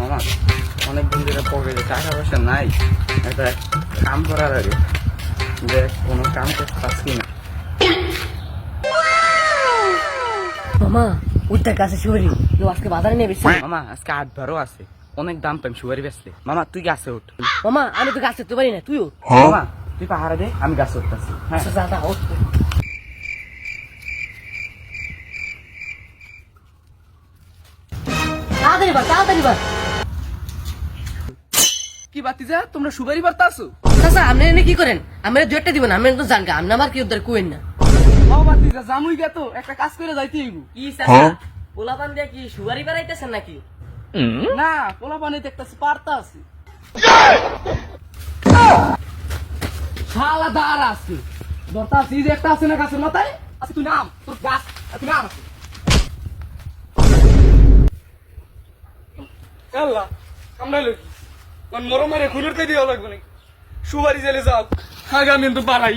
মামা অনেকদিন ধরে পকেটে টাকা পয়সা নাই, একটা কাম করার আগে দেখ কোনো কাম করতে পারছি না। মামা উত্তর কাছে শুয়ারি আজকে বাজারে নিয়ে বেশি। মামা আজকে 8-12 আছে, অনেক দাম পাইম সুপারি বেচলে। মামা তুই গাছে উঠ। মামা আমি তো গাছ উঠতে পারি না, তুইও। মামা তুই পাহাড়ে দে, আমি গাছে উঠতেছি। হ্যাঁ আচ্ছা, যা, যা, উঠ। তাড়াতাড়ি বার, তাড়াতাড়ি বার। কি বাতিজা তোমরা সুপারি বার্তা আছো? চাচা আপনি এনে কি করেন? আমরা জোরটা দিব না, আমি তো জানগা আপনি আমার কি উদ্ধার কুয়েন না। ও বাতিজা জামুই গে তো একটা কাজ করে যাইতে হইব। কি চাচা পোলাপান দিয়ে কি সুগারি বাড়াইতেছেন নাকি? না পোলা পানিতে একটা স্পার্তা আছে, শালা দাঁড় আছে দরতা চিজ একটা আছে না গাছের মাথায় আছে। তুই নাম তোর গাছ তুই নাম আছে। আল্লাহ কামড়াইলো কি কোন মরমের খুলের কে দিয়া লাগবে নাকি? সুপারি জেলে যাও আগে আমি তো পালাই।